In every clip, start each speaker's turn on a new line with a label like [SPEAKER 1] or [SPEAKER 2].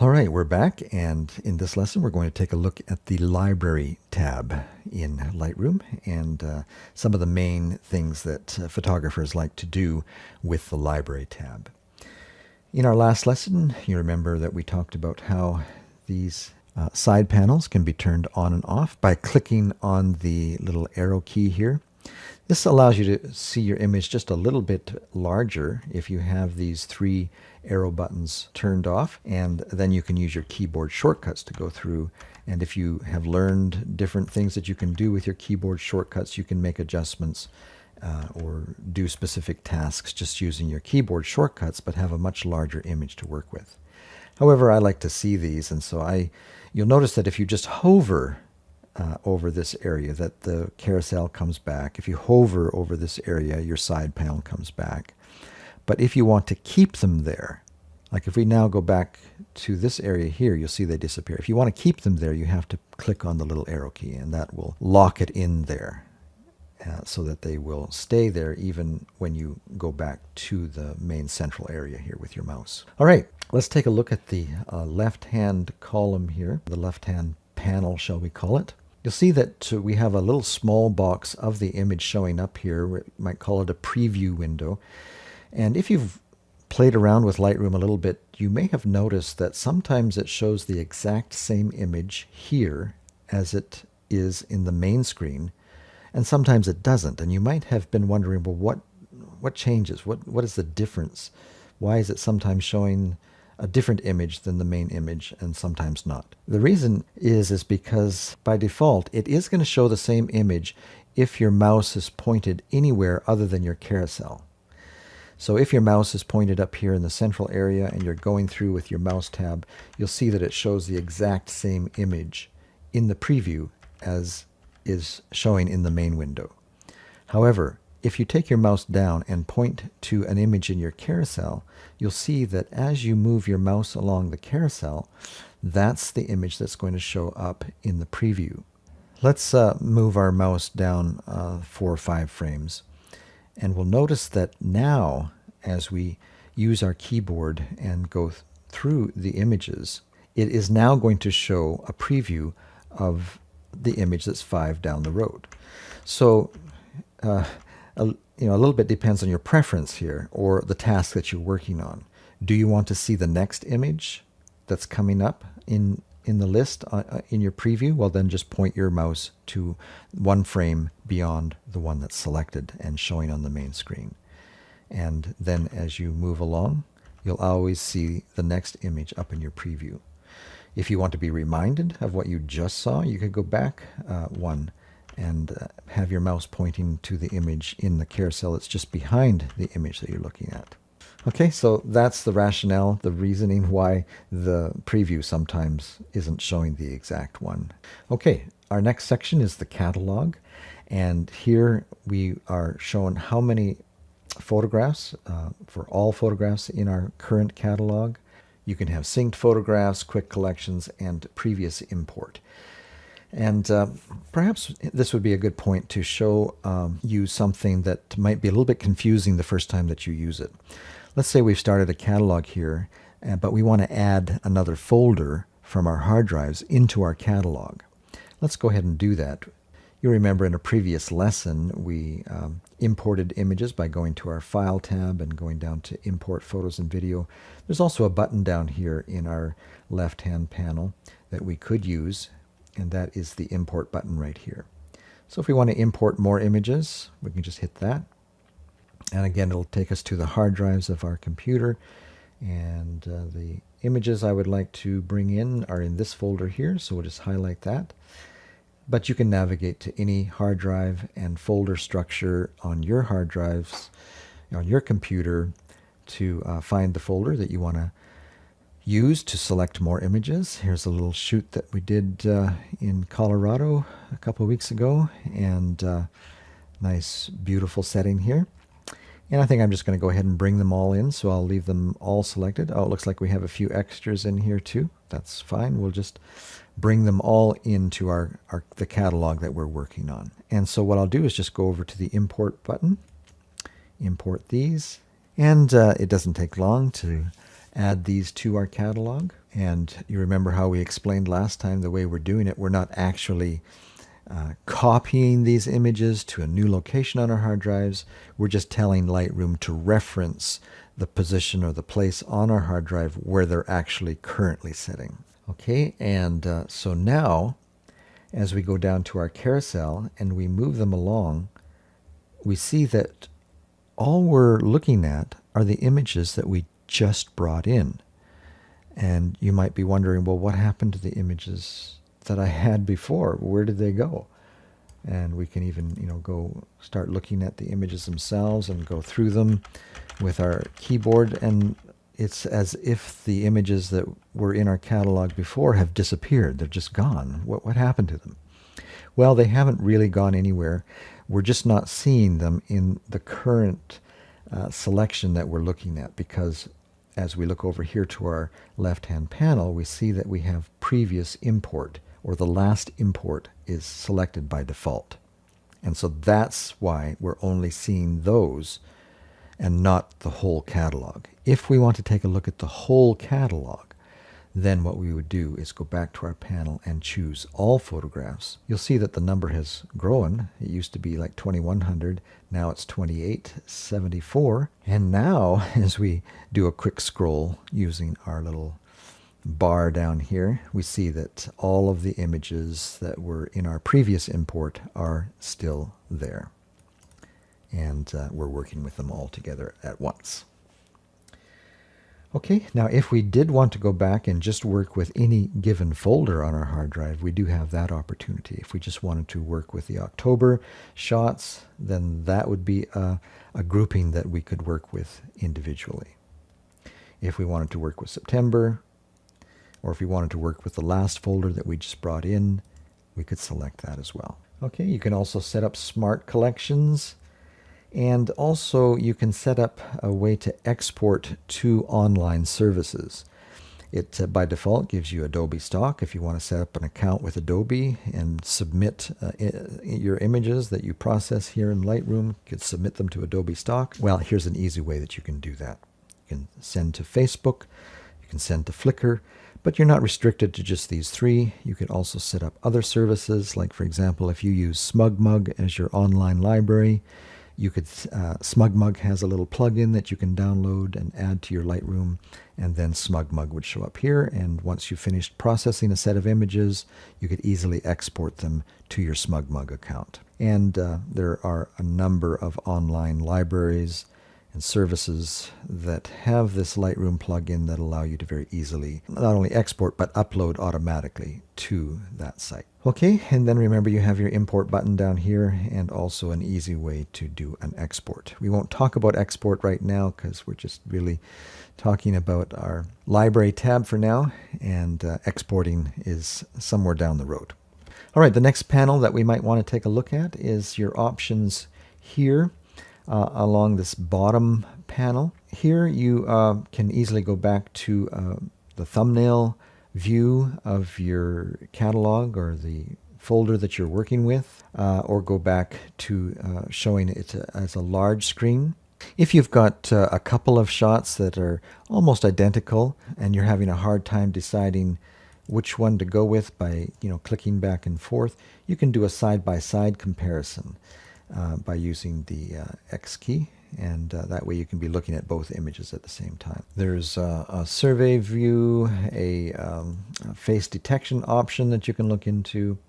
[SPEAKER 1] All right, we're back, and in this lesson we're going to take a look at the Library tab in Lightroom and some of the main things that photographers like to do with the Library tab. In our last lesson, you remember that we talked about how these side panels can be turned on and off by clicking on the little arrow key here. This allows you to see your image just a little bit larger if you have these three arrow buttons turned off, and then you can use your keyboard shortcuts to go through. And if you have learned different things that you can do with your keyboard shortcuts, you can make adjustments or do specific tasks just using your keyboard shortcuts, but have a much larger image to work with. However, I like to see these, and so you'll notice that if you just hover over this area, that the carousel comes back. If you hover over this area, your side panel comes back. But if you want to keep them there, like if we now go back to this area here, you'll see they disappear. If you want to keep them there, you have to click on the little arrow key, and that will lock it in there so that they will stay there even when you go back to the main central area here with your mouse. All right, let's take a look at the left-hand column here, the left-hand panel, shall we call it. You'll see that we have a little small box of the image showing up here. We might call it a preview window. And if you've played around with Lightroom a little bit, you may have noticed that sometimes it shows the exact same image here as it is in the main screen, and sometimes it doesn't. And you might have been wondering, well, what changes? What is the difference? Why is it sometimes showing a different image than the main image and sometimes not? The reason is because by default it is going to show the same image if your mouse is pointed anywhere other than your carousel. So if your mouse is pointed up here in the central area and you're going through with your mouse tab, you'll see that it shows the exact same image in the preview as is showing in the main window. However, if you take your mouse down and point to an image in your carousel, you'll see that as you move your mouse along the carousel, that's the image that's going to show up in the preview. Let's move our mouse down 4 or 5 frames. And we'll notice that now, as we use our keyboard and go through the images, it is now going to show a preview of the image that's 5 down the road. So, a little bit depends on your preference here or the task that you're working on. Do you want to see the next image that's coming up in the list in your preview? Well, then just point your mouse to 1 frame beyond the one that's selected and showing on the main screen. And then as you move along, you'll always see the next image up in your preview. If you want to be reminded of what you just saw, you could go back 1 and have your mouse pointing to the image in the carousel that's just behind the image that you're looking at. Okay, so that's the rationale, the reasoning why the preview sometimes isn't showing the exact one. Okay, our next section is the catalog, and here we are shown how many photographs for all photographs in our current catalog. You can have synced photographs, quick collections, and previous import. And perhaps this would be a good point to show you something that might be a little bit confusing the first time that you use it. Let's say we've started a catalog here, but we want to add another folder from our hard drives into our catalog. Let's go ahead and do that. You remember in a previous lesson we imported images by going to our File tab and going down to Import Photos and Video. There's also a button down here in our left-hand panel that we could use, and that is the Import button right here. So if we want to import more images, we can just hit that. And again, it'll take us to the hard drives of our computer. And the images I would like to bring in are in this folder here, so we'll just highlight that. But you can navigate to any hard drive and folder structure on your hard drives, on your computer, to find the folder that you want to use to select more images. Here's a little shoot that we did in Colorado a couple of weeks ago, and nice beautiful setting here. And I think I'm just going to go ahead and bring them all in, so I'll leave them all selected. Oh, it looks like we have a few extras in here too. That's fine. We'll just bring them all into the catalog that we're working on. And so what I'll do is just go over to the Import button, import these, and it doesn't take long to add these to our catalog. And you remember how we explained last time the way we're doing it. We're not actually copying these images to a new location on our hard drives. We're just telling Lightroom to reference the position or the place on our hard drive where they're actually currently sitting. Okay, and so now as we go down to our carousel and we move them along, we see that all we're looking at are the images that we just brought in. And you might be wondering, well, what happened to the images that I had before? Where did they go? And we can even, go start looking at the images themselves and go through them with our keyboard. And it's as if the images that were in our catalog before have disappeared. They're just gone. What happened to them? Well, they haven't really gone anywhere. We're just not seeing them in the current selection that we're looking at, because as we look over here to our left-hand panel, we see that we have previous import, or the last import is selected by default. And so that's why we're only seeing those and not the whole catalog. If we want to take a look at the whole catalog, then what we would do is go back to our panel and choose all photographs. You'll see that the number has grown. It used to be like 2100. Now it's 2874. And now, as we do a quick scroll using our little bar down here, we see that all of the images that were in our previous import are still there. And we're working with them all together at once. Okay, now if we did want to go back and just work with any given folder on our hard drive, we do have that opportunity. If we just wanted to work with the October shots, then that would be a grouping that we could work with individually. If we wanted to work with September, or if we wanted to work with the last folder that we just brought in, we could select that as well. Okay, you can also set up smart collections. And also you can set up a way to export to online services. It by default gives you Adobe Stock. If you want to set up an account with Adobe and submit your images that you process here in Lightroom, you could submit them to Adobe Stock. Well, here's an easy way that you can do that. You can send to Facebook, you can send to Flickr, but you're not restricted to just these three. You could also set up other services, like for example, if you use SmugMug as your online library, you could, SmugMug has a little plugin that you can download and add to your Lightroom, and then SmugMug would show up here, and once you finished processing a set of images, you could easily export them to your SmugMug account. And there are a number of online libraries and services that have this Lightroom plugin that allow you to very easily not only export but upload automatically to that site. Okay, and then remember you have your import button down here and also an easy way to do an export. We won't talk about export right now because we're just really talking about our library tab for now, and exporting is somewhere down the road. All right, the next panel that we might want to take a look at is your options here. Along this bottom panel. Here you can easily go back to the thumbnail view of your catalog or the folder that you're working with, or go back to showing it as a large screen. If you've got a couple of shots that are almost identical and you're having a hard time deciding which one to go with by clicking back and forth, you can do a side-by-side comparison. By using the X key, and that way you can be looking at both images at the same time. There's a survey view, a face detection option that you can look into.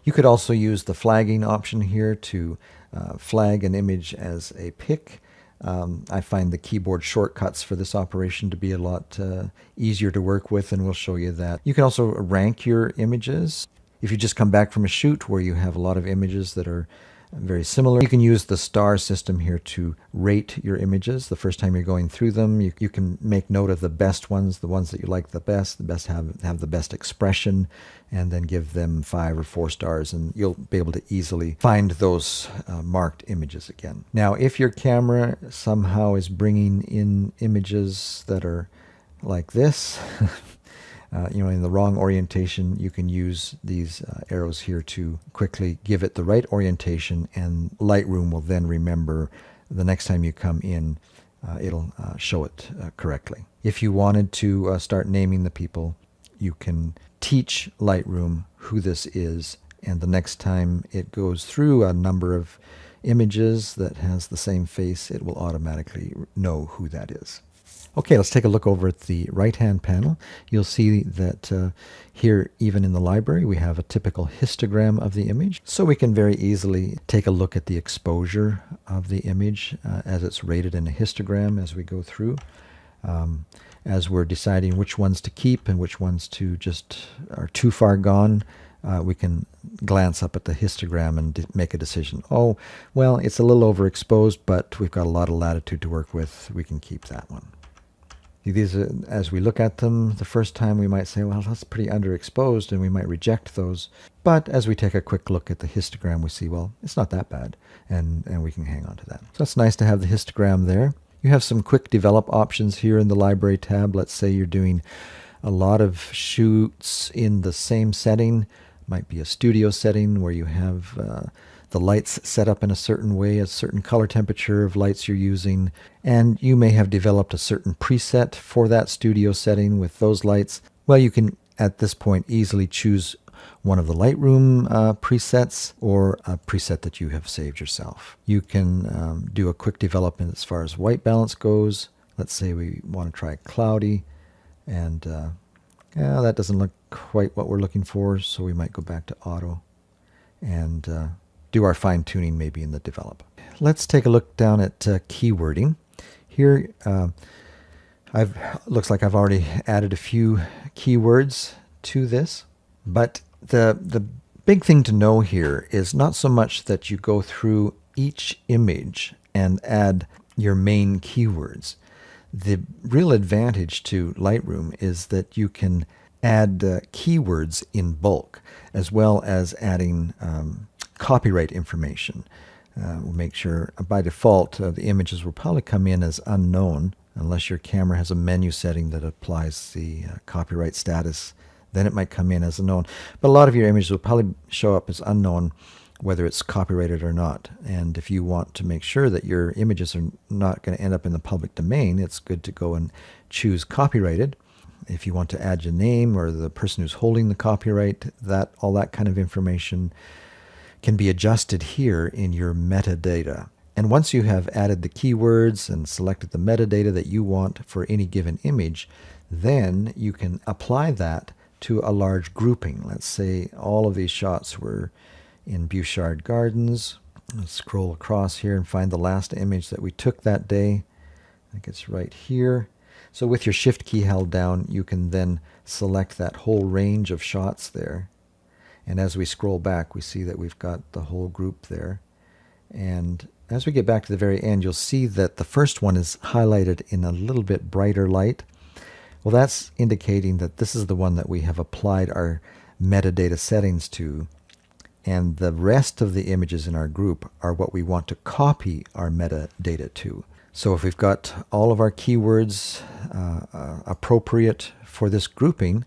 [SPEAKER 1] You could also use the flagging option here to flag an image as a pic. I find the keyboard shortcuts for this operation to be a lot easier to work with, and we'll show you that. You can also rank your images. If you just come back from a shoot where you have a lot of images that are very similar, you can use the star system here to rate your images. The first time you're going through them, you can make note of the best ones, the ones that you like the best have the best expression, and then give them 5 or 4 stars, and you'll be able to easily find those marked images again. Now, if your camera somehow is bringing in images that are like this, in the wrong orientation, you can use these arrows here to quickly give it the right orientation, and Lightroom will then remember the next time you come in, it'll show it correctly. If you wanted to start naming the people, you can teach Lightroom who this is, and the next time it goes through a number of images that has the same face, it will automatically know who that is. Okay, let's take a look over at the right-hand panel. You'll see that here, even in the library, we have a typical histogram of the image. So we can very easily take a look at the exposure of the image as it's rated in a histogram as we go through. As we're deciding which ones to keep and which ones to just are too far gone, we can glance up at the histogram and make a decision. Oh, well, it's a little overexposed, but we've got a lot of latitude to work with. We can keep that one. These, as we look at them the first time, we might say, well, that's pretty underexposed, and we might reject those. But as we take a quick look at the histogram, we see, well, it's not that bad, and we can hang on to that. So it's nice to have the histogram there. You have some quick develop options here in the library tab. Let's say you're doing a lot of shoots in the same setting. Might be a studio setting where you have the lights set up in a certain way, a certain color temperature of lights you're using, and you may have developed a certain preset for that studio setting with those lights. Well, you can at this point easily choose one of the Lightroom presets or a preset that you have saved yourself. You can do a quick development as far as white balance goes. Let's say we want to try cloudy, and yeah, that doesn't look quite what we're looking for, so we might go back to auto and do our fine tuning maybe in the develop. Let's take a look down at keywording. Here, looks like I've already added a few keywords to this, but the big thing to know here is not so much that you go through each image and add your main keywords. The real advantage to Lightroom is that you can add keywords in bulk, as well as adding copyright information. We'll make sure by default the images will probably come in as unknown unless your camera has a menu setting that applies the copyright status. Then it might come in as unknown. But a lot of your images will probably show up as unknown whether it's copyrighted or not. And if you want to make sure that your images are not going to end up in the public domain, it's good to go and choose copyrighted. If you want to add your name or the person who's holding the copyright, all that kind of information can be adjusted here in your metadata. And once you have added the keywords and selected the metadata that you want for any given image, then you can apply that to a large grouping. Let's say all of these shots were in Bouchard Gardens. Let's scroll across here and find the last image that we took that day. I think it's right here. So with your shift key held down, you can then select that whole range of shots there. And as we scroll back, we see that we've got the whole group there. And as we get back to the very end, you'll see that the first one is highlighted in a little bit brighter light. Well, that's indicating that this is the one that we have applied our metadata settings to. And the rest of the images in our group are what we want to copy our metadata to. So if we've got all of our keywords appropriate for this grouping,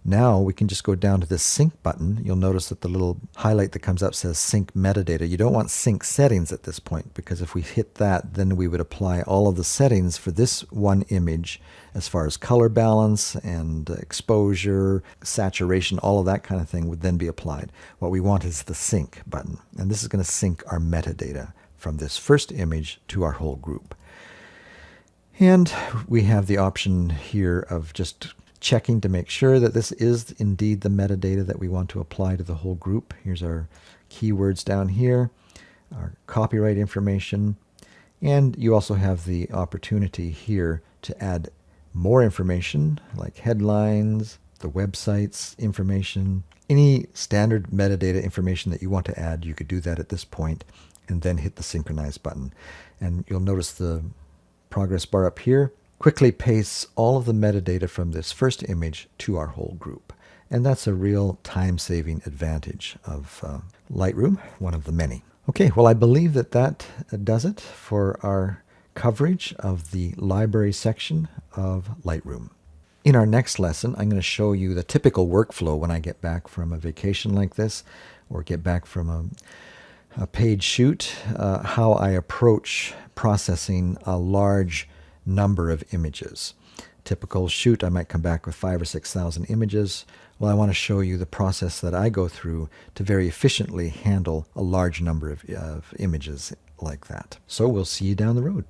[SPEAKER 1] now we can just go down to this sync button. You'll notice that the little highlight that comes up says sync metadata. You don't want sync settings at this point, because if we hit that, then we would apply all of the settings for this one image as far as color balance and exposure, saturation, all of that kind of thing would then be applied. What we want is the sync button, and this is going to sync our metadata from this first image to our whole group. And we have the option here of just checking to make sure that this is indeed the metadata that we want to apply to the whole group. Here's our keywords down here, our copyright information, and you also have the opportunity here to add more information like headlines, the website's information, any standard metadata information that you want to add. You could do that at this point and then hit the synchronize button. And you'll notice the progress bar up here quickly pastes all of the metadata from this first image to our whole group. And that's a real time-saving advantage of Lightroom, one of the many. Okay, well, I believe that does it for our coverage of the library section of Lightroom. In our next lesson, I'm going to show you the typical workflow when I get back from a vacation like this, or get back from a paid shoot, how I approach processing a large number of images. typical shoot, I might come back with 5,000 or 6,000 images. Well, I want to show you the process that I go through to very efficiently handle a large number of images like that. So we'll see you down the road.